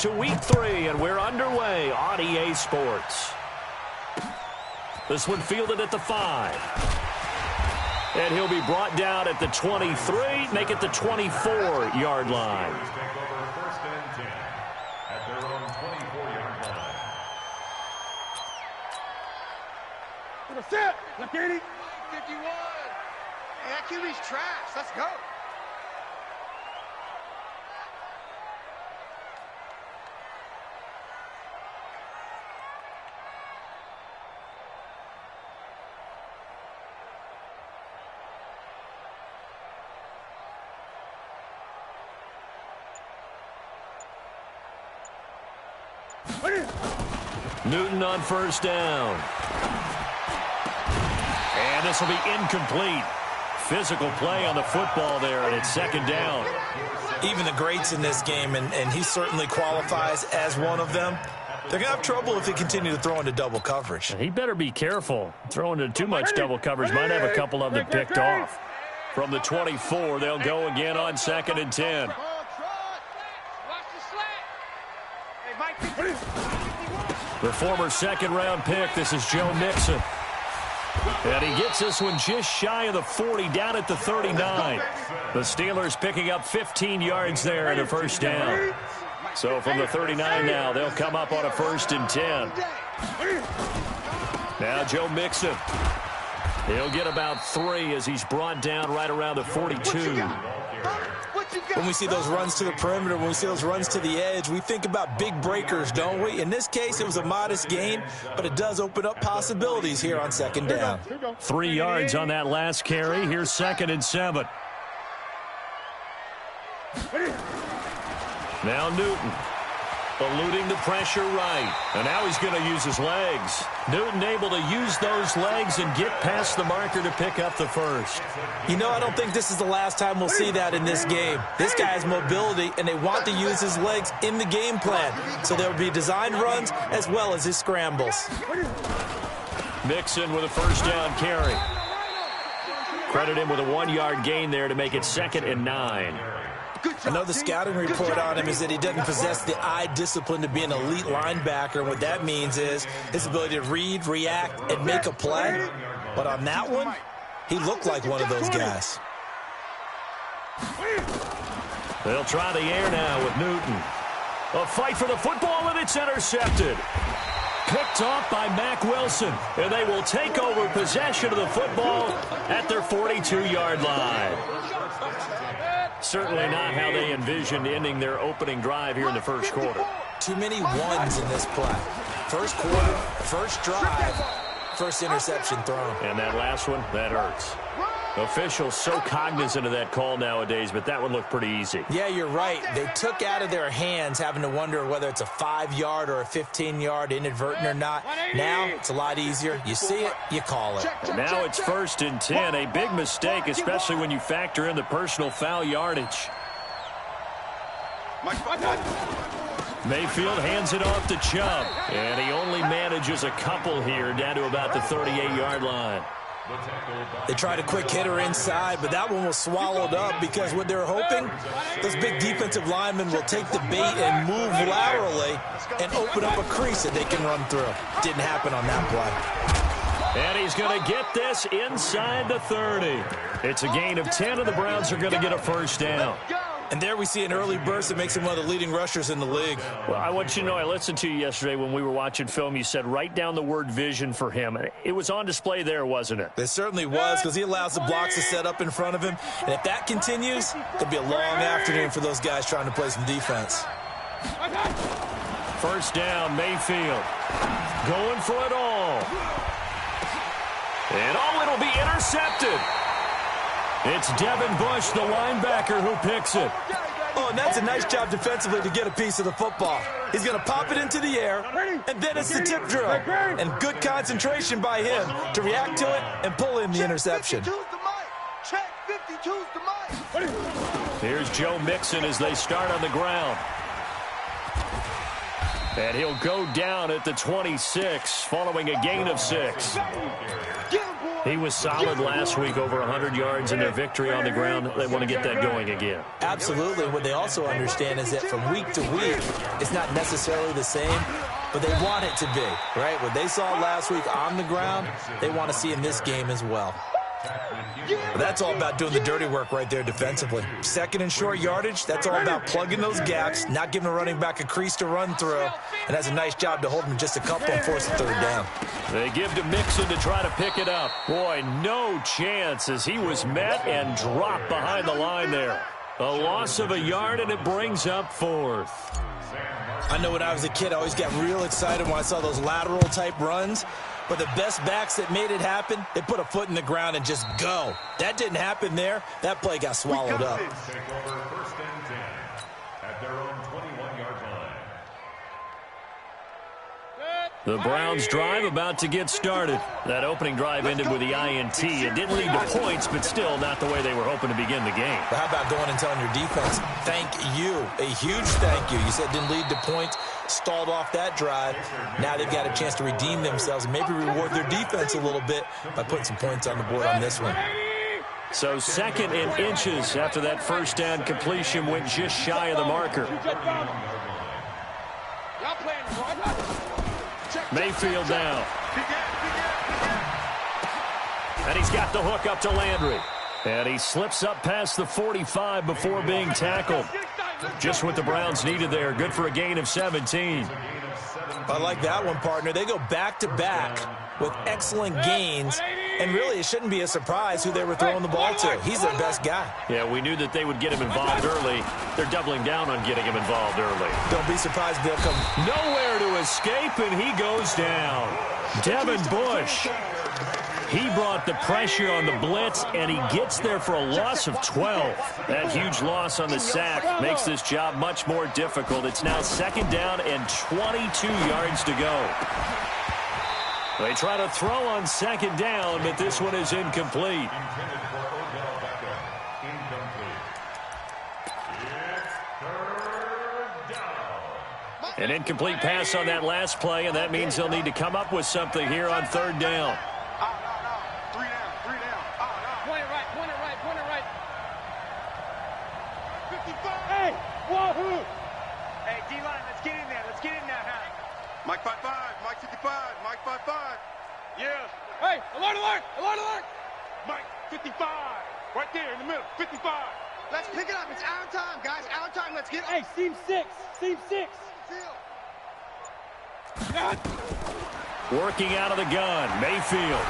to week 3, and we're underway on EA Sports. This one fielded at the 5. And he'll be brought down at the 23, make it the 24-yard line. Set. Look, 51. Hey, that QB's trash. Let's go. Newton on first down. And this will be incomplete. Physical play on the football there, and it's second down. Even the greats in this game, and he certainly qualifies as one of them, they're going to have trouble if they continue to throw into double coverage. He better be careful. Throwing into too much double coverage might have a couple of them picked off. From the 24, they'll go again on 2nd and 10. The former second-round pick, this is Joe Mixon. And he gets this one just shy of the 40, down at the 39. The Steelers picking up 15 yards there in a first down. So from the 39 now, they'll come up on a 1st and 10. Now Joe Mixon. He'll get about 3 as he's brought down right around the 42. When we see those runs to the perimeter, when we see those runs to the edge, we think about big breakers, don't we? In this case, it was a modest gain, but it does open up possibilities here on 2nd down. 3 yards on that last carry. Here's 2nd and 7. Now Newton. Eluding the pressure right. And now he's going to use his legs. Newton able to use those legs and get past the marker to pick up the first. You know, I don't think this is the last time we'll see that in this game. This guy has mobility, and they want to use his legs in the game plan. So there will be designed runs as well as his scrambles. Mixon with a first down carry. Credit him with a 1-yard gain there to make it 2nd and 9. I know the scouting report on him is that he doesn't possess the eye discipline to be an elite linebacker. And what that means is his ability to read, react, and make a play. But on that one, he looked like one of those guys. They'll try the air now with Newton. A fight for the football, and it's intercepted. Picked off by Mack Wilson. And they will take over possession of the football at their 42-yard line. Certainly not how they envisioned ending their opening drive here in the first quarter. Too many ones in this play. First quarter, first drive, first interception thrown. And that last one, that hurts. Officials so cognizant of that call nowadays, but that one looked pretty easy. Yeah, you're right. They took out of their hands having to wonder whether it's a 5-yard or a 15-yard inadvertent or not. Now it's a lot easier. You see it, you call it. And now it's 1st and 10. A big mistake, especially when you factor in the personal foul yardage. Mayfield hands it off to Chubb. And he only manages a couple here down to about the 38-yard line. They tried a quick hitter inside, but that one was swallowed up because what they're hoping, those big defensive linemen will take the bait and move laterally and open up a crease that they can run through. Didn't happen on that play. And he's going to get this inside the 30. It's a gain of 10, and the Browns are going to get a first down. And there we see an early burst that makes him one of the leading rushers in the league. Well, I want you to know, I listened to you yesterday when we were watching film. You said write down the word vision for him. It was on display there, wasn't it? It certainly was, because he allows the blocks to set up in front of him. And if that continues, it'll be a long afternoon for those guys trying to play some defense. First down, Mayfield. Going for it all. And it'll be intercepted. It's Devin Bush, the linebacker, who picks it. Oh, and that's a nice job defensively to get a piece of the football. He's going to pop it into the air, and then it's the tip drill. And good concentration by him to react to it and pull in the interception. Here's Joe Mixon as they start on the ground. And he'll go down at the 26 following a gain of 6. He was solid last week, over 100 yards in their victory on the ground. They want to get that going again. Absolutely. What they also understand is that from week to week, it's not necessarily the same, but they want it to be, right? What they saw last week on the ground, they want to see in this game as well. But that's all about doing the dirty work right there defensively. Second and short yardage, that's all about plugging those gaps, not giving a running back a crease to run through, and that's a nice job to hold him just a couple and force the third down. They give to Mixon to try to pick it up. Boy, no chance as he was met and dropped behind the line there. A loss of a yard, and it brings up fourth. I know when I was a kid, I always got real excited when I saw those lateral-type runs. But the best backs that made it happen, they put a foot in the ground and just go. That didn't happen there. That play got swallowed up. Take over first and 10 at their own 21-yard line. The Browns drive about to get started. That opening drive ended with the INT. It didn't lead to points, but still not the way they were hoping to begin the game. But how about going and telling your defense, thank you, a huge thank you. You said it didn't lead to points, stalled off that drive. Now they've got a chance to redeem themselves and maybe reward their defense a little bit by putting some points on the board on this one. So second and inches after that first down completion went just shy of the marker. Mayfield down. And he's got the hook up to Landry. And he slips up past the 45 before being tackled. Just what the Browns needed there. Good for a gain of 17. I like that one, partner. They go back-to-back with excellent gains. And really, it shouldn't be a surprise who they were throwing the ball to. He's their best guy. Yeah, we knew that they would get him involved early. They're doubling down on getting him involved early. Don't be surprised they'll come. Nowhere to escape, and he goes down. Devin Bush. He brought the pressure on the blitz, and he gets there for a loss of 12. That huge loss on the sack makes this job much more difficult. It's now second down and 22 yards to go. They try to throw on second down, but this one is incomplete. An incomplete pass on that last play, and that means they'll need to come up with something here on third down. Three down. Point it right. 55. Hey, wahoo! Hey, D-line, let's get in there, huh? Mike 55, Mike 55, Mike 55. Yeah. Hey, alert! Mike 55, right there in the middle, 55. Let's pick it up. It's our time, guys. Our time. Let's get it. Hey, seam six. Working out of the gun, Mayfield.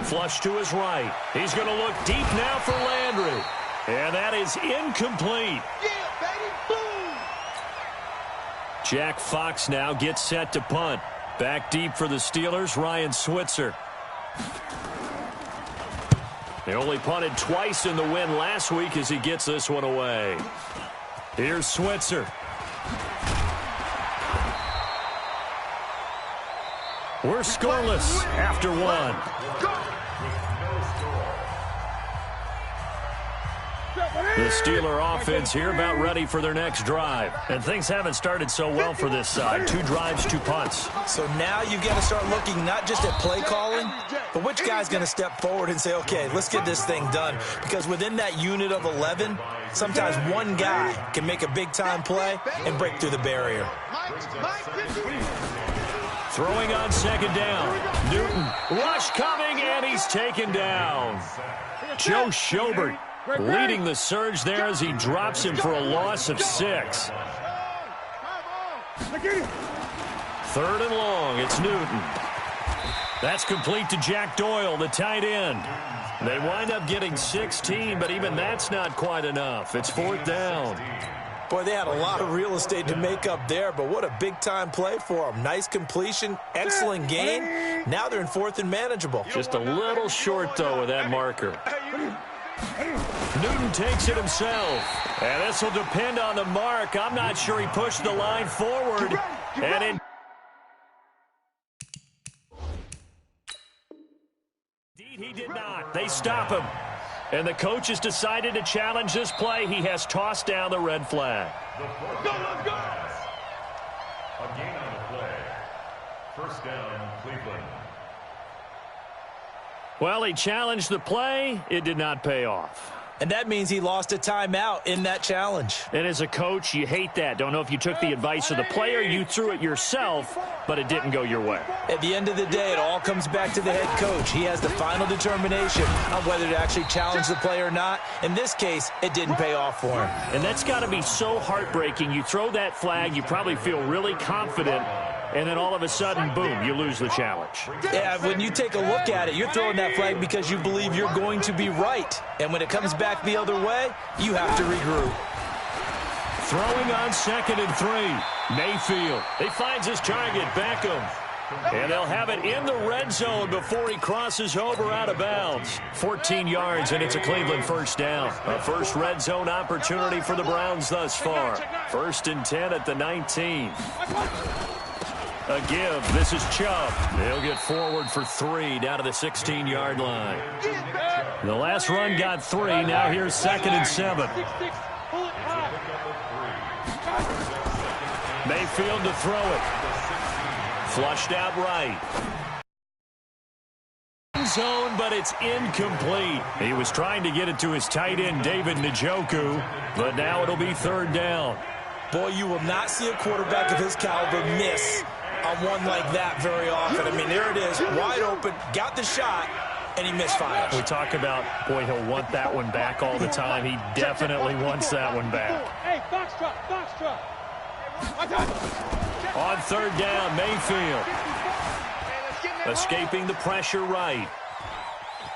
Flush to his right. He's going to look deep now for Landry. And that is incomplete. Yeah, baby, boom! Jack Fox now gets set to punt. Back deep for the Steelers, Ryan Switzer. They only punted twice in the win last week as he gets this one away. Here's Switzer. We're scoreless after one. The Steeler offense here about ready for their next drive. And things haven't started so well for this side. 2 drives, 2 punts. So now you've got to start looking not just at play calling, but which guy's going to step forward and say, okay, let's get this thing done. Because within that unit of 11, sometimes one guy can make a big-time play and break through the barrier. Throwing on second down. Newton. Rush coming, and he's taken down. Joe Schobert leading the surge there as he drops him for a loss of 6. Third and long. It's Newton. That's complete to Jack Doyle, the tight end. They wind up getting 16, but even that's not quite enough. It's fourth down. Boy, they had a lot of real estate to make up there, but what a big-time play for them. Nice completion, excellent gain. Now they're in fourth and manageable. Just a little short, though, with that marker. Newton takes it himself. And this will depend on the mark. I'm not sure he pushed the line forward. And indeed, he did not. They stop him. And the coach has decided to challenge this play. He has tossed down the red flag. Let's go! A gain on the play. First down, Cleveland. Well, he challenged the play. It did not pay off. And that means he lost a timeout in that challenge. And as a coach, you hate that. Don't know if you took the advice of the player, you threw it yourself, but it didn't go your way. At the end of the day, it all comes back to the head coach. He has the final determination on whether to actually challenge the play or not. In this case, it didn't pay off for him. And that's got to be so heartbreaking. You throw that flag, you probably feel really confident, and then all of a sudden, boom, you lose the challenge. Yeah, when you take a look at it, you're throwing that flag because you believe you're going to be right. And when it comes back the other way, you have to regroup. Throwing on 2nd and 3. Mayfield. He finds his target, Beckham. And they'll have it in the red zone before he crosses over out of bounds. 14 yards, and it's a Cleveland first down. A first red zone opportunity for the Browns thus far. 1st and 10 at the 19. A give. This is Chubb. He'll get forward for 3 down to the 16-yard line. The last run got 3. Now here's 2nd and 7. Mayfield to throw it. Flushed out right. Zone, but it's incomplete. He was trying to get it to his tight end, David Njoku, but now it'll be 3rd down. Boy, you will not see a quarterback of his caliber miss on one like that very often. I mean, there it is, wide open, got the shot, and he misfires. We talk about, boy, he'll want that one back all the time. He definitely wants that one back. Hey, box truck. On 3rd down, Mayfield. Escaping the pressure right.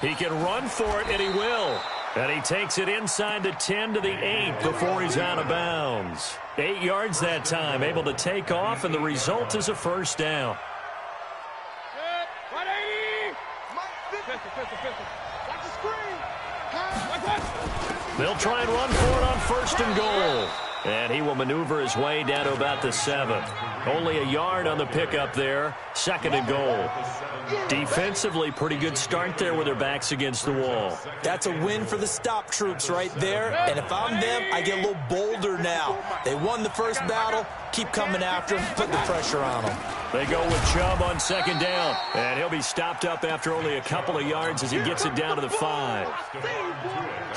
He can run for it, and he will. And he takes it inside the 10 to the 8 before he's out of bounds. 8 yards that time, able to take off, and the result is a first down. They'll try and run for it on 1st and goal. And he will maneuver his way down to about the 7. Only a yard on the pickup there. 2nd and goal. Defensively, pretty good start there with their backs against the wall. That's a win for the stop troops right there. And if I'm them, I get a little bolder now. They won the first battle. Keep coming after them. Put the pressure on them. They go with Chubb on 2nd down. And he'll be stopped up after only a couple of yards as he gets it down to the 5.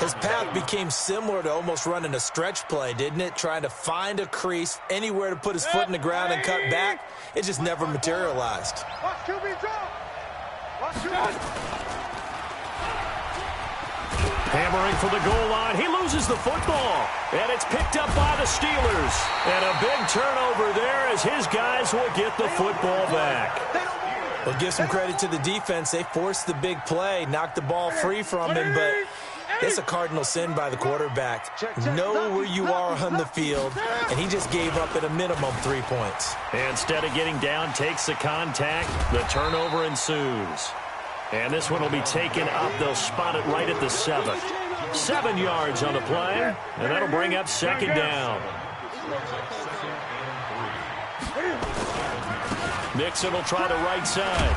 His path became similar to almost running a stretch play, didn't it? Trying to find a crease, anywhere to put his foot in the ground and cut back. It just never materialized. Hammering for the goal line. He loses the football. And it's picked up by the Steelers. And a big turnover there as his guys will get the football back. Well, give some credit to the defense. They forced the big play, knocked the ball free from him, but it's a cardinal sin by the quarterback. Know where you are on the field, and he just gave up at a minimum 3 points. Instead of getting down, takes the contact. The turnover ensues. And this one will be taken up. They'll spot it right at the 7. 7 yards on the play, and that'll bring up 2nd down. Mixon will try the right side.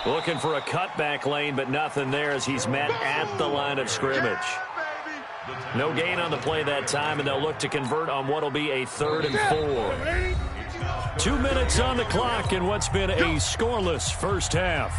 Looking for a cutback lane, but nothing there as he's met at the line of scrimmage. No gain on the play that time, and they'll look to convert on what will be a 3rd and 4. 2 minutes on the clock in what's been a scoreless first half.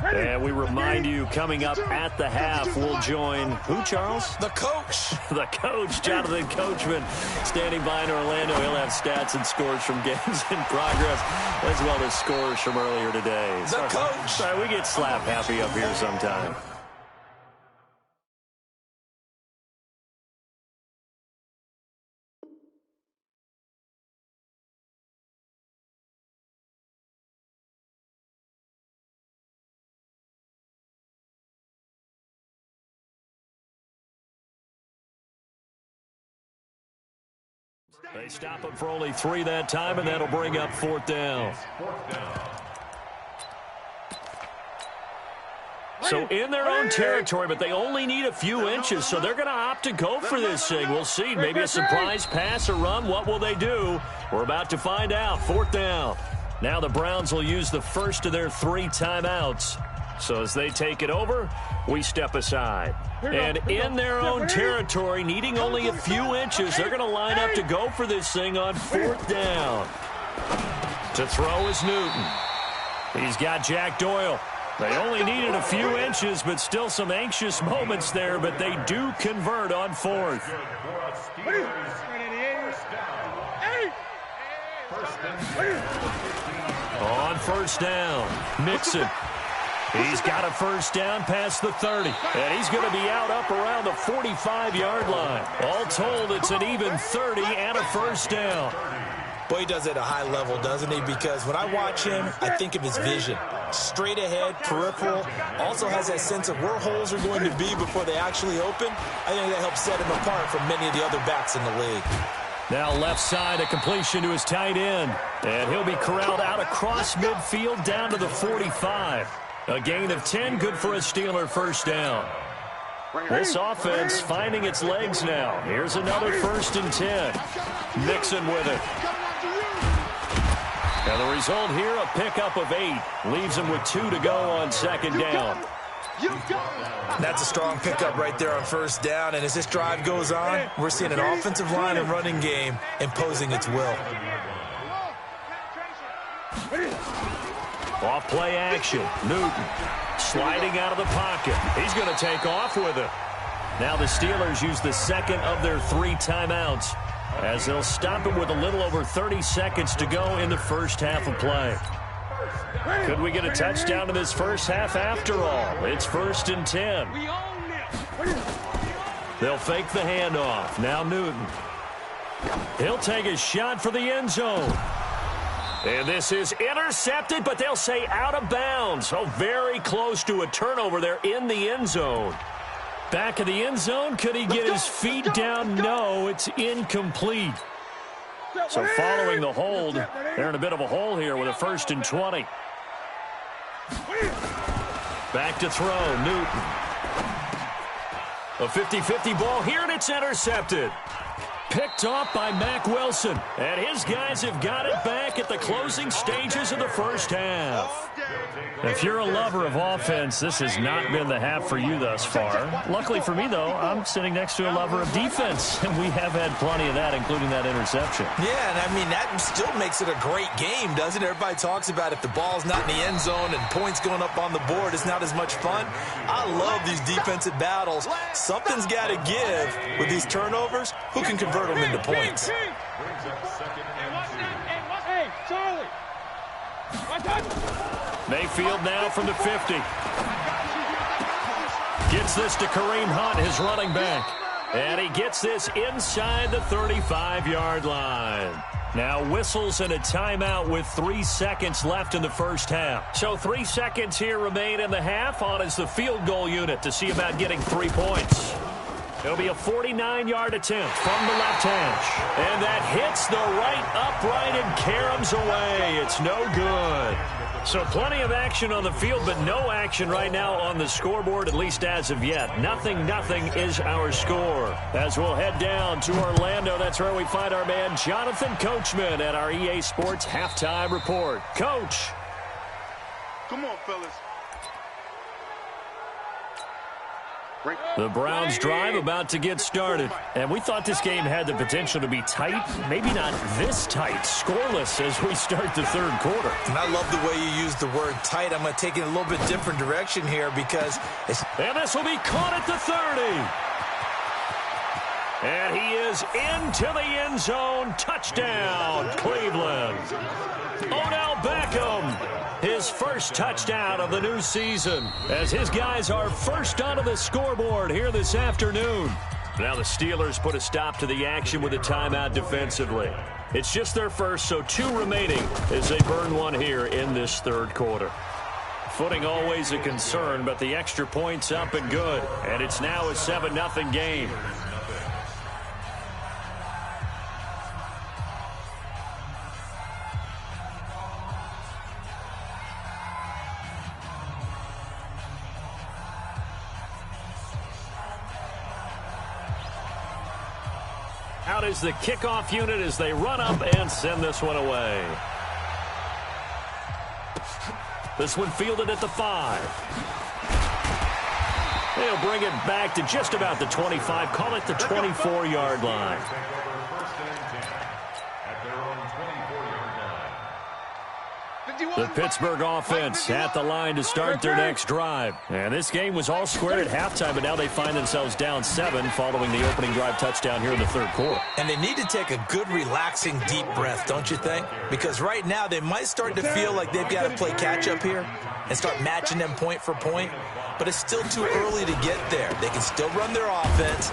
And we remind you, coming up at the half, we'll join who, Charles? The coach. The coach, Jonathan Coachman, standing by in Orlando. He'll have stats and scores from games in progress, as well as scores from earlier today. The coach. Sorry, we get slap happy up here sometime. They stop him for only 3 that time, and that'll bring up 4th down. So in their own territory, but they only need a few inches, so they're going to opt to go for this thing. We'll see. Maybe a surprise pass or run. What will they do? We're about to find out. 4th down. Now the Browns will use the first of their 3 timeouts. So as they take it over, we step aside. And in their own territory, needing only a few inches, they're going to line up to go for this thing on 4th down. To throw is Newton. He's got Jack Doyle. They only needed a few inches, but still some anxious moments there, but they do convert on 4th. On 1st down, Mixon. He's got a 1st down past the 30, and he's going to be out up around the 45-yard line. All told, it's an even 30 and a 1st down. Boy, he does it at a high level, doesn't he? Because when I watch him, I think of his vision. Straight ahead, peripheral, also has that sense of where holes are going to be before they actually open. I think that helps set him apart from many of the other backs in the league. Now left side, a completion to his tight end. And he'll be corralled out across midfield down to the 45. A gain of 10, good for a Steeler 1st down. This offense finding its legs now. Here's another 1st and 10. Mixon with it. And the result here, a pickup of 8. Leaves him with 2 to go on 2nd down. That's a strong pickup right there on 1st down. And as this drive goes on, we're seeing an offensive line and running game imposing its will. Off play action. Newton sliding out of the pocket. He's going to take off with it. Now the Steelers use the 2nd of their 3 timeouts as they'll stop him with a little over 30 seconds to go in the 1st half of play. Could we get a touchdown in this 1st half after all? It's 1st and 10. They'll fake the handoff. Now Newton. He'll take a shot for the end zone. And this is intercepted, but they'll say out of bounds. Oh, very close to a turnover there in the end zone. Back of the end zone, could he get his feet down? No, it's incomplete. So following the hold, they're in a bit of a hole here with a 1st and 20. Back to throw, Newton. A 50-50 ball here, and it's intercepted. Picked off by Mack Wilson. And his guys have got it back at the closing stages of the 1st half. If you're a lover of offense, this has not been the half for you thus far. Luckily for me, though, I'm sitting next to a lover of defense, and we have had plenty of that, including that interception. Yeah, and I mean, that still makes it a great game, doesn't it? Everybody talks about if the ball's not in the end zone and points going up on the board, it's not as much fun. I love these defensive battles. Something's got to give with these turnovers. Who can convert them into points? Hey, Charlie. Mayfield now from the 50. Gets this to Kareem Hunt, his running back. And he gets this inside the 35-yard line. Now whistles and a timeout with 3 seconds left in the 1st half. So 3 seconds here remain in the half. On is the field goal unit to see about getting 3 points. It'll be a 49-yard attempt from the left hash. And that hits the right upright and caroms away. It's no good. So plenty of action on the field, but no action right now on the scoreboard, at least as of yet. Nothing is our score. As we'll head down to Orlando, that's where we find our man Jonathan Coachman at our EA Sports Halftime Report. Coach. Come on, fellas. The Browns drive about to get started. And we thought this game had the potential to be tight. Maybe not this tight. Scoreless as we start the 3rd quarter. And I love the way you use the word tight. I'm going to take it a little bit different direction here because it's... And this will be caught at the 30. And he is into the end zone. Touchdown, Cleveland. Odell Beckham. His first touchdown of the new season as his guys are first onto the scoreboard here this afternoon. Now the Steelers put a stop to the action with a timeout defensively. It's just their first, so 2 remaining as they burn one here in this 3rd quarter. Footing always a concern, but the extra point's up and good. And it's now a 7-0 game. Out is the kickoff unit as they run up and send this one away. This one fielded at the 5. They'll bring it back to just about the 25. Call it the 24-yard line. The Pittsburgh offense at the line to start their next drive. And this game was all square at halftime, but now they find themselves down 7 following the opening drive touchdown here in the third quarter. And they need to take a good, relaxing, deep breath, don't you think? Because right now they might start to feel like they've got to play catch-up here and start matching them point for point. But it's still too early to get there. They can still run their offense.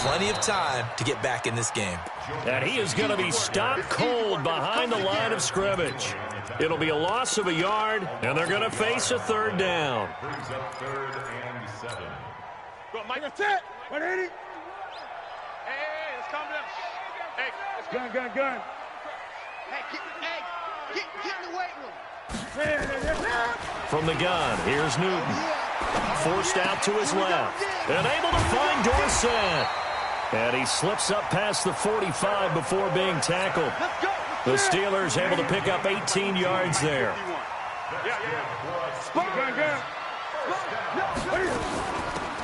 Plenty of time to get back in this game. And he is going to be stopped cold behind the line of scrimmage. It'll be a loss of a yard, and they're going to face a third down. Brings up 3rd and 7. Go, Mike. That's it. 180. Hey, let's calm down. Hey, let's go. Gun. Hey, get in the weight room. From the gun, here's Newton. Forced out to his left. And able to find Dorsett. And he slips up past the 45 before being tackled. The Steelers able to pick up 18 yards there.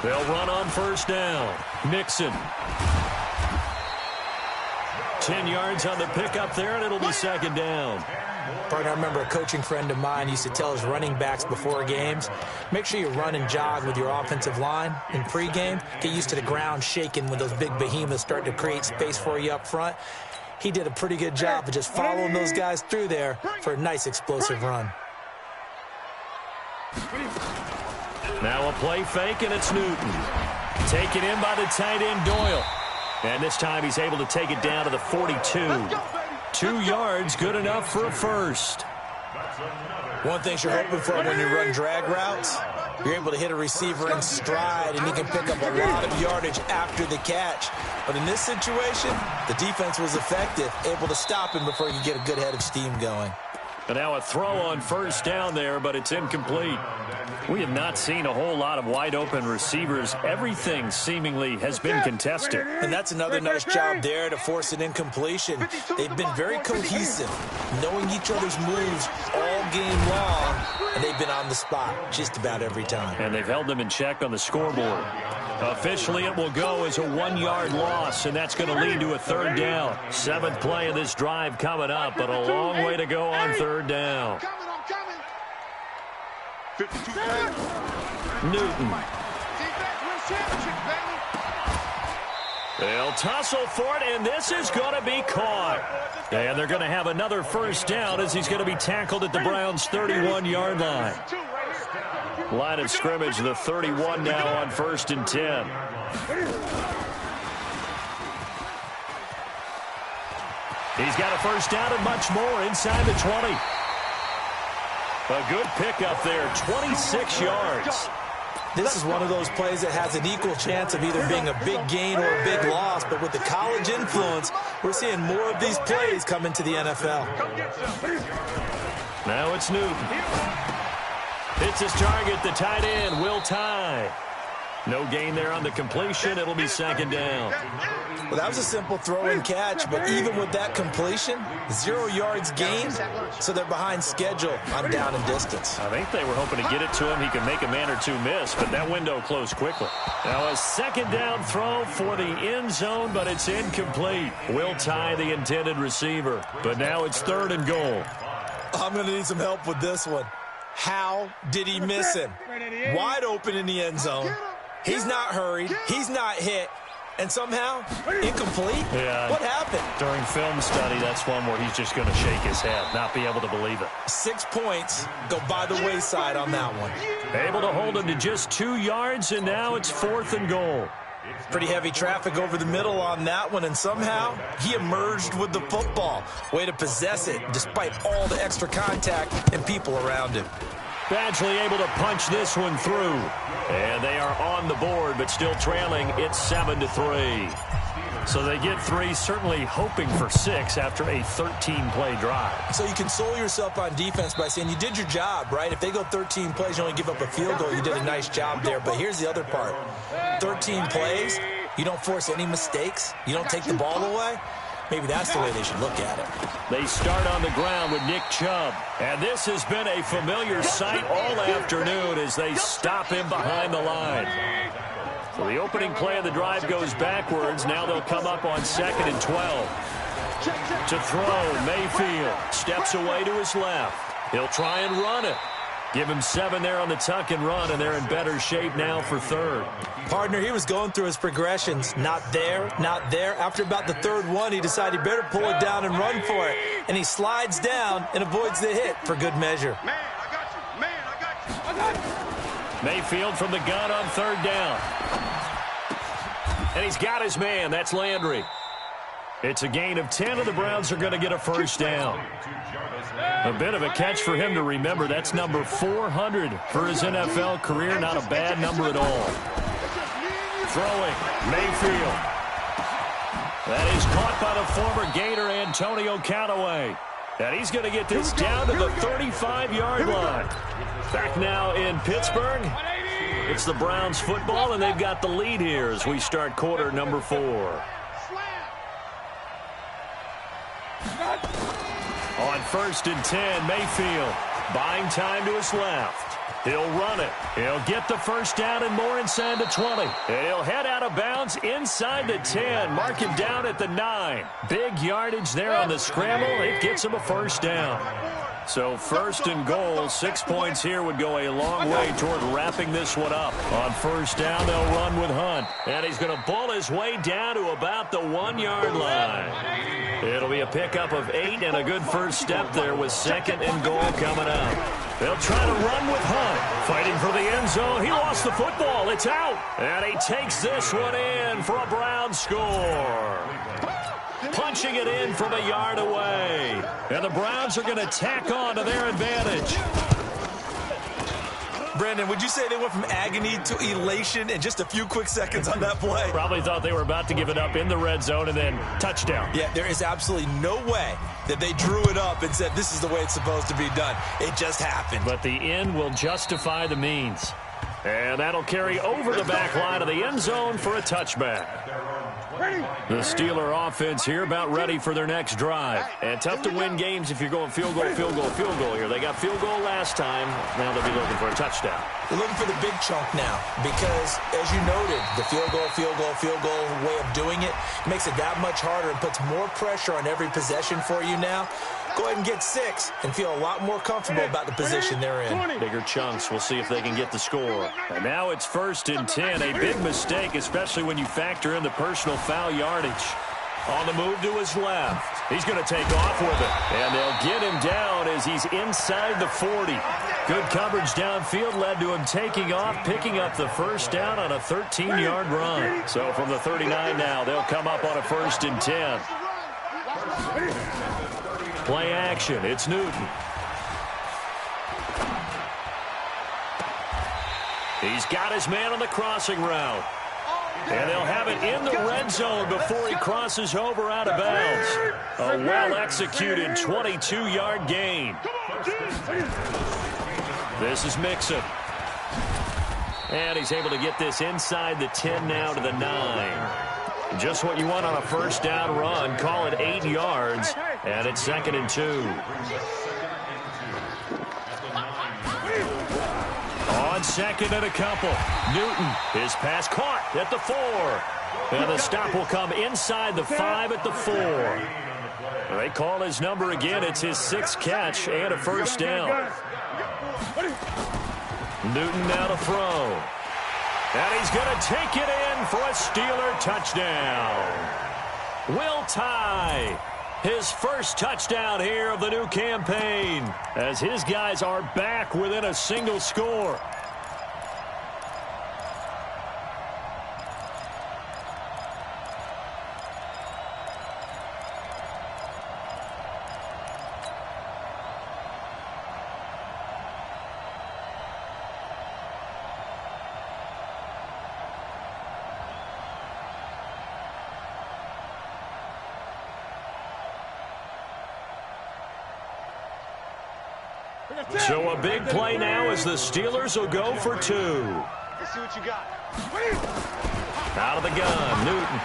They'll run on first down. Mixon. 10 yards on the pickup there, and it'll be second down. Partner, I remember a coaching friend of mine used to tell his running backs before games, make sure you run and jog with your offensive line in pregame. Get used to the ground shaking when those big behemoths start to create space for you up front. He did a pretty good job of just following those guys through there for a nice explosive run. Now a play fake, and it's Newton. Taken in by the tight end Doyle. And this time he's able to take it down to the 42. 2 yards, good enough for a first. One thing you're hoping for when you run drag routes, you're able to hit a receiver in stride, and he can pick up a lot of yardage after the catch. But in this situation, the defense was effective, able to stop him before he could get a good head of steam going. And now a throw on first down there, but it's incomplete. We have not seen a whole lot of wide-open receivers. Everything seemingly has been contested. And that's another nice job there to force an incompletion. They've been very cohesive, knowing each other's moves all game long, and they've been on the spot just about every time. And they've held them in check on the scoreboard. Officially, it will go as a 1-yard loss, and that's going to lead to a third down. 7th play of this drive coming up, but a long way to go on third down. Newton. They'll tussle for it, and this is going to be caught. And they're going to have another first down as he's going to be tackled at the Browns' 31-yard line. Line of scrimmage, the 31 now on 1st and 10. He's got a first down and much more inside the 20. A good pickup there, 26 yards. This is one of those plays that has an equal chance of either being a big gain or a big loss, but with the college influence, we're seeing more of these plays come into the NFL. Now it's Newton. Hits his target, the tight end, Will Tye. No gain there on the completion. It'll be second down. Well, that was a simple throw and catch, but even with that completion, 0 yards gained, so they're behind schedule on down and distance. I think they were hoping to get it to him. He could make a man or two miss, but that window closed quickly. Now a second down throw for the end zone, but it's incomplete. Will Tye, the intended receiver, but now it's 3rd and goal. I'm going to need some help with this one. How did he miss him? Wide open in the end zone. He's not hurried. He's not hit. And somehow, incomplete? Yeah. What happened? During film study, that's one where he's just going to shake his head, not be able to believe it. 6 points go by the wayside on that one. Able to hold him to just 2 yards, and now it's 4th and goal. Pretty heavy traffic over the middle on that one, and somehow he emerged with the football. Way to possess it, despite all the extra contact and people around him. Badgley able to punch this one through. And they are on the board, but still trailing. It's 7-3. So they get 3, certainly hoping for 6 after a 13-play drive. So you console yourself on defense by saying you did your job, right? If they go 13 plays, you only give up a field goal. You did a nice job there. But here's the other part. 13 plays, you don't force any mistakes. You don't take the ball away. Maybe that's the way they should look at it. They start on the ground with Nick Chubb. And this has been a familiar sight all afternoon as they stop him behind the line. So the opening play of the drive goes backwards. Now they'll come up on 2nd and 12. To throw, Mayfield steps away to his left. He'll try and run it. Give him 7 there on the tuck and run, and they're in better shape now for 3rd. Partner, he was going through his progressions. Not there, not there. After about the 3rd one, he decided he better pull it down and run for it. And he slides down and avoids the hit for good measure. Man, I got you. Man, I got you. I got you. Mayfield from the gun on 3rd down. And he's got his man. That's Landry. It's a gain of 10, and the Browns are going to get a 1st down. A bit of a catch for him to remember. That's number 400 for his NFL career. Not a bad number at all. Throwing, Mayfield. That is caught by the former Gator Antonio Callaway. And he's going to get this down to the 35-yard line. Back now in Pittsburgh. It's the Browns football, and they've got the lead here as we start quarter number 4. On 1st and 10, Mayfield buying time to his left. He'll run it. He'll get the 1st down and more inside the 20. And he'll head out of bounds inside the 10. Mark him down at the 9. Big yardage there on the scramble. It gets him a 1st down. So 1st and goal, 6 points here would go a long way toward wrapping this one up. On 1st down, they'll run with Hunt. And he's going to bull his way down to about the 1-yard line. It'll be a pickup of 8 and a good first step there with 2nd and goal coming up. They'll try to run with Hunt. Fighting for the end zone. He lost the football. It's out. And he takes this one in for a Brown score. Punching it in from a yard away. And the Browns are going to tack on to their advantage. Brandon, would you say they went from agony to elation in just a few quick seconds on that play? Probably thought they were about to give it up in the red zone and then touchdown. Yeah, there is absolutely no way that they drew it up and said this is the way it's supposed to be done. It just happened. But the end will justify the means. And that'll carry over the back line of the end zone for a touchback. The Steeler offense here about ready for their next drive. And tough to win games if you're going field goal, field goal, field goal here. They got field goal last time. Now they'll be looking for a touchdown. They're looking for the big chunk now because, as you noted, the field goal way of doing it makes it that much harder and puts more pressure on every possession for you now. Go ahead and get 6 and feel a lot more comfortable about the position they're in. Bigger chunks. We'll see if they can get the score. And now it's 1st and 10. A big mistake, especially when you factor in the personal foul yardage. On the move to his left. He's going to take off with it. And they'll get him down as he's inside the 40. Good coverage downfield led to him taking off, picking up the 1st down on a 13-yard run. So from the 39 now, they'll come up on a 1st and 10. Play action. It's Newton. He's got his man on the crossing route. And they'll have it in the red zone before he crosses over out of bounds. A well-executed 22-yard gain. This is Mixon. And he's able to get this inside the 10 now to the 9. Just what you want on a 1st down run. Call it 8 yards. And it's 2nd and 2. On 2nd and a couple. Newton, his pass caught at the 4. And the stop will come inside the 5 at the 4. They call his number again. It's his 6th catch and a 1st down. Newton now to throw. And he's going to take it in for a Steeler touchdown. Will Tye, his 1st touchdown here of the new campaign, as his guys are back within a single score. So a big play now as the Steelers will go for 2. Let's see what you got. Out of the gun, Newton.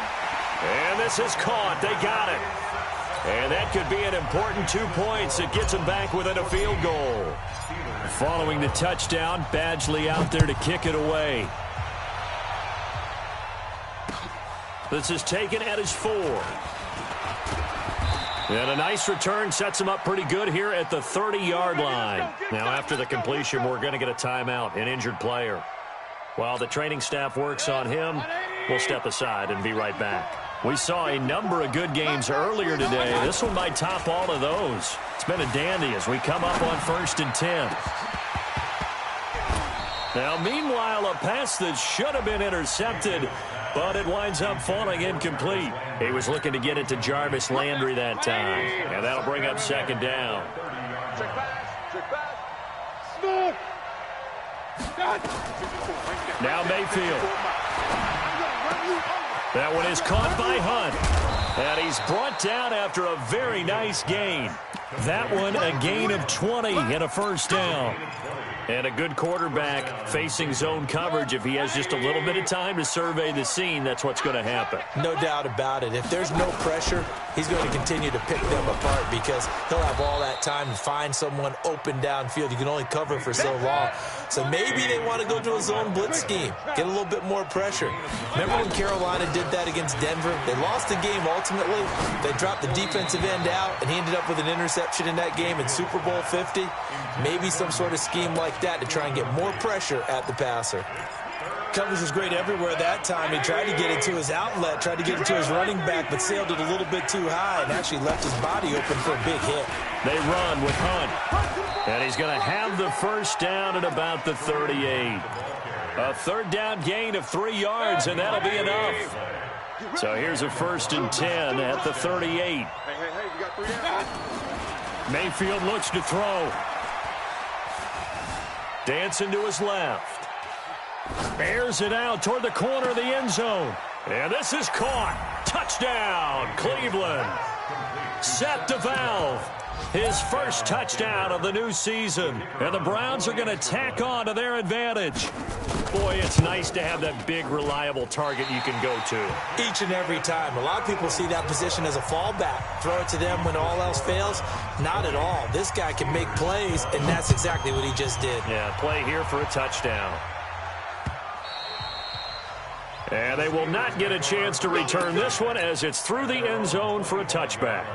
And this is caught. They got it. And that could be an important 2 points. It gets him back within a field goal. Following the touchdown, Badgley out there to kick it away. This is taken at his 4. And a nice return sets him up pretty good here at the 30-yard line. Now, after the completion, we're going to get a timeout, an injured player. While the training staff works on him, we'll step aside and be right back. We saw a number of good games earlier today. This one might top all of those. It's been a dandy as we come up on 1st and 10. Now, meanwhile, a pass that should have been intercepted, but it winds up falling incomplete. He was looking to get it to Jarvis Landry that time, and that'll bring up 2nd down. Check pass. Smooth. Now Mayfield. That one is caught by Hunt. And he's brought down after a very nice gain. That one a gain of 20 and a 1st down. And a good quarterback facing zone coverage. If he has just a little bit of time to survey the scene, that's what's going to happen. No doubt about it. If there's no pressure, he's going to continue to pick them apart because he'll have all that time to find someone open downfield. You can only cover for so long. So maybe they want to go to a zone blitz scheme, get a little bit more pressure. Remember when Carolina did that against Denver? They lost the game ultimately. They dropped the defensive end out, and he ended up with an interception in that game in Super Bowl 50. Maybe some sort of scheme like that to try and get more pressure at the passer. Coverage was great everywhere that time. He tried to get it to his outlet, tried to get it to his running back, but sailed it a little bit too high and actually left his body open for a big hit. They run with Hunt. And he's going to have the 1st down at about the 38. A 3rd down gain of 3 yards, and that'll be enough. So here's a 1st and 10 at the 38. Hey, we got 3 downs. Mayfield looks to throw. Dancing to his left. Airs it out toward the corner of the end zone. And this is caught. Touchdown, Cleveland. Seth DeValve, his 1st touchdown of the new season. And the Browns are going to tack on to their advantage. Boy, it's nice to have that big, reliable target you can go to. Each and every time. A lot of people see that position as a fallback. Throw it to them when all else fails. Not at all. This guy can make plays, and that's exactly what he just did. Yeah, play here for a touchdown. And they will not get a chance to return this one as it's through the end zone for a touchback.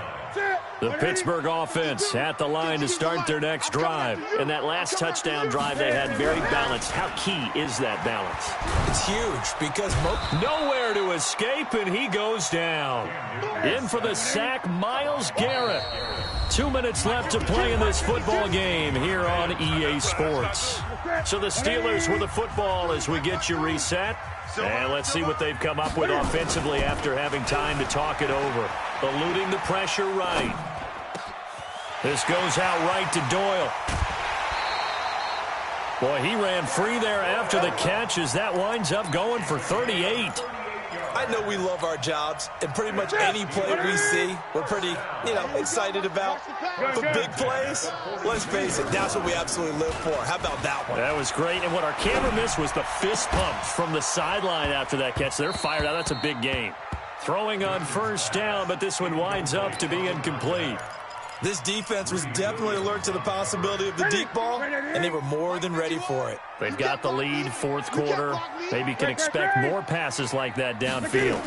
The Pittsburgh offense at the line to start their next drive. And that last touchdown drive they had very balanced. How key is that balance? It's huge because nowhere to escape, and he goes down. In for the sack, Myles Garrett. 2 minutes left to play in this football game here on EA Sports. So the Steelers with the football as we get you reset. And let's see what they've come up with offensively after having time to talk it over. Eluding the pressure right. This goes out right to Doyle. Boy, he ran free there after the catch as that winds up going for 38. I know we love our jobs, and pretty much any play we see, we're pretty, excited about. But big plays, let's face it, that's what we absolutely live for. How about that one? That was great, and what our camera missed was the fist pumps from the sideline after that catch. They're fired out. That's a big game. Throwing on 1st down, but this one winds up to be incomplete. This defense was definitely alert to the possibility of the deep ball, and they were more than ready for it. They've got the lead, 4th quarter. Maybe can expect more passes like that downfield.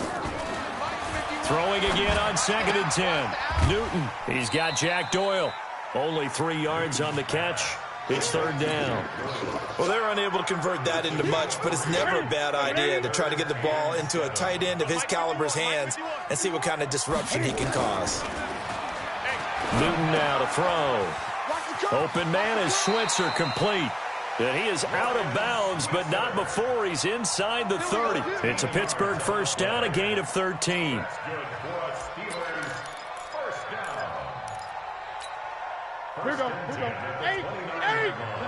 Throwing again on 2nd and 10. Newton, he's got Jack Doyle. Only 3 yards on the catch. It's 3rd down. Well, they're unable to convert that into much, but it's never a bad idea to try to get the ball into a tight end of his caliber's hands and see what kind of disruption he can cause. Newton now to throw. Open man is Switzer, complete. And he is out of bounds, but not before he's inside the 30. It's a Pittsburgh 1st down, a gain of 13. Here we go. Hey,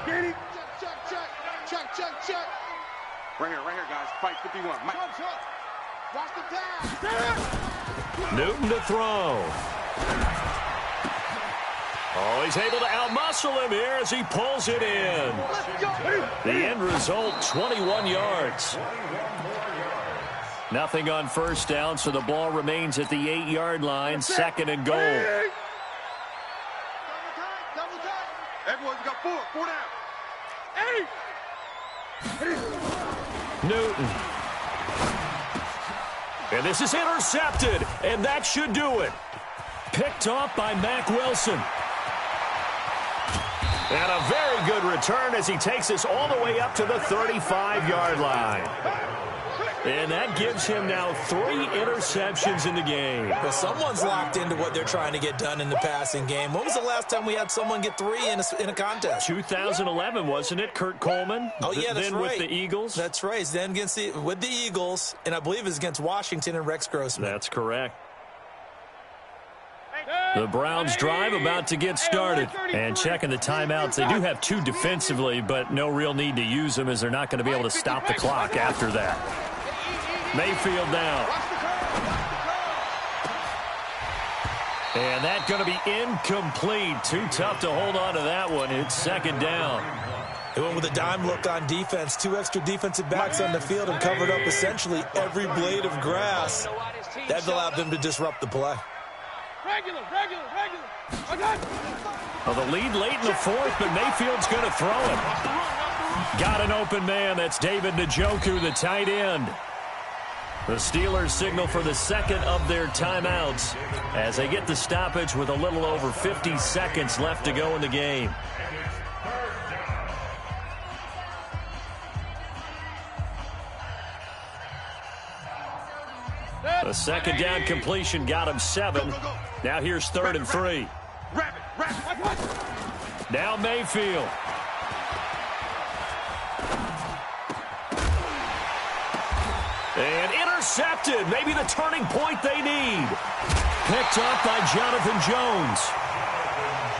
get it. Check. Right here, guys. Fight 51. Mike. Watch the time. Newton to throw. Oh, he's able to outmuscle him here as he pulls it in. The end result, 21 yards. Nothing on first down, so the ball remains at the 8-yard line, second and goal. Double tight. Everyone's got four down. Newton. And this is intercepted, and that should do it. Picked off by Mack Wilson. And a very good return as he takes us all the way up to the 35-yard line. And that gives him now 3 interceptions in the game. Well, someone's locked into what they're trying to get done in the passing game. When was the last time we had someone get 3 in a contest? 2011, wasn't it? Kurt Coleman? Oh, yeah, that's then right. with the Eagles? That's right. Then with the Eagles, and I believe it's against Washington and Rex Grossman. That's correct. The Browns drive about to get started. And checking the timeouts. They do have 2 defensively, but no real need to use them as they're not going to be able to stop the clock after that. Mayfield now. And that's going to be incomplete. Too tough to hold on to that one. It's second down. They went with a dime look on defense. 2 extra defensive backs on the field and covered up essentially every blade of grass. That allowed them to disrupt the play. Regular. Well, the lead late in the 4th, but Mayfield's going to throw it. Got an open man. That's David Njoku, the tight end. The Steelers signal for the second of their timeouts as they get the stoppage with a little over 50 seconds left to go in the game. A second down completion got him 7. Now here's 3rd and 3. Now Mayfield. And intercepted. Maybe the turning point they need. Picked up by Jonathan Jones.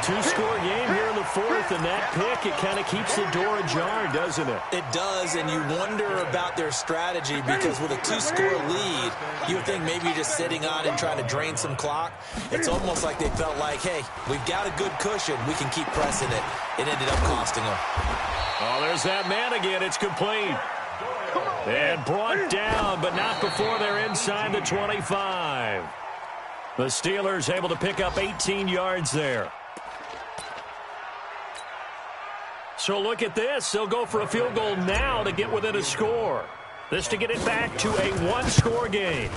2-score game here in the 4th, and that pick, it kind of keeps the door ajar, doesn't it? It does, and you wonder about their strategy because with a 2-score lead, you would think maybe you're just sitting on and trying to drain some clock. It's almost like they felt like, hey, we've got a good cushion. We can keep pressing it. It ended up costing them. Oh, there's that man again. It's complete. And brought down, but not before they're inside the 25. The Steelers able to pick up 18 yards there. So look at this. They'll go for a field goal now to get within a score. This to get it back to a 1-score game.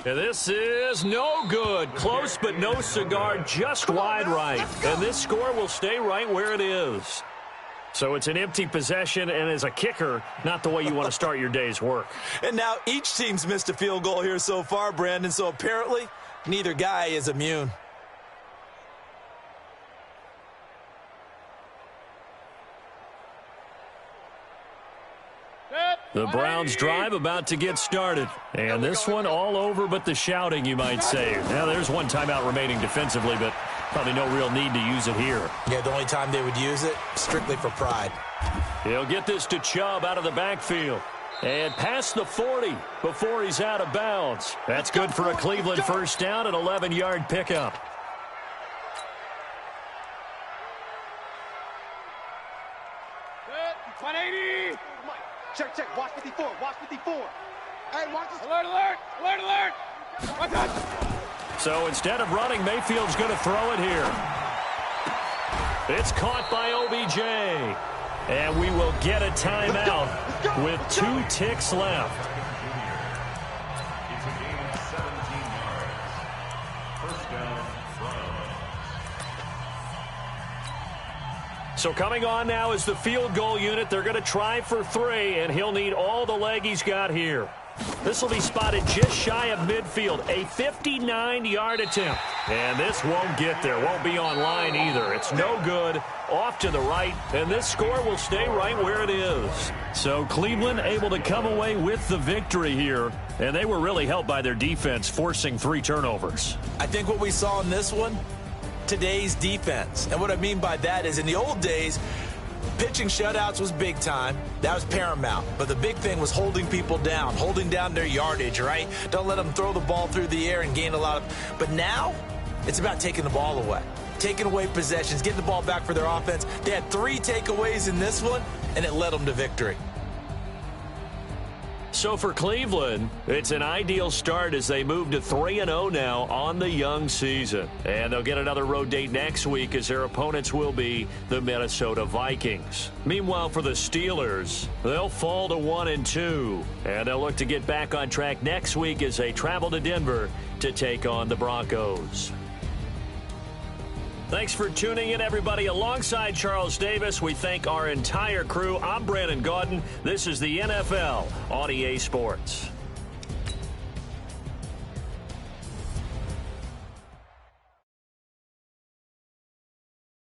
And this is no good. Close but no cigar, just wide right. And this score will stay right where it is. So it's an empty possession, and as a kicker, not the way you want to start your day's work. And now each team's missed a field goal here so far, Brandon, so apparently neither guy is immune. The Browns drive about to get started. And this one all over but the shouting, you might say. Now, there's one timeout remaining defensively, but probably no real need to use it here. Yeah, the only time they would use it, strictly for pride. He'll get this to Chubb out of the backfield. And past the 40 before he's out of bounds. That's good for a Cleveland first down, an 11-yard pickup. Good. 180. Check. Watch 54. Hey, watch this. Alert. Watch out. So instead of running, Mayfield's going to throw it here. It's caught by OBJ. And we will get a timeout with 2 ticks left. It's a gain of 17 yards. First down from. So coming on now is the field goal unit. They're going to try for 3, and he'll need all the leg he's got here. This will be spotted just shy of midfield. A 59-yard attempt. And this won't get there. Won't be on line either. It's no good. Off to the right. And this score will stay right where it is. So Cleveland able to come away with the victory here. And they were really helped by their defense, forcing 3 turnovers. I think what we saw in this one, today's defense. And what I mean by that is in the old days, pitching shutouts was big time. That was paramount. But the big thing was holding people down, holding down their yardage, right? Don't let them throw the ball through the air and gain a lot of... But now, it's about taking the ball away. Taking away possessions, getting the ball back for their offense. They had 3 takeaways in this one, and it led them to victory. So for Cleveland, it's an ideal start as they move to 3-0 now on the young season. And they'll get another road date next week as their opponents will be the Minnesota Vikings. Meanwhile, for the Steelers, they'll fall to 1-2. And they'll look to get back on track next week as they travel to Denver to take on the Broncos. Thanks for tuning in, everybody. Alongside Charles Davis, we thank our entire crew. I'm Brandon Gaudin. This is the NFL on EA Sports.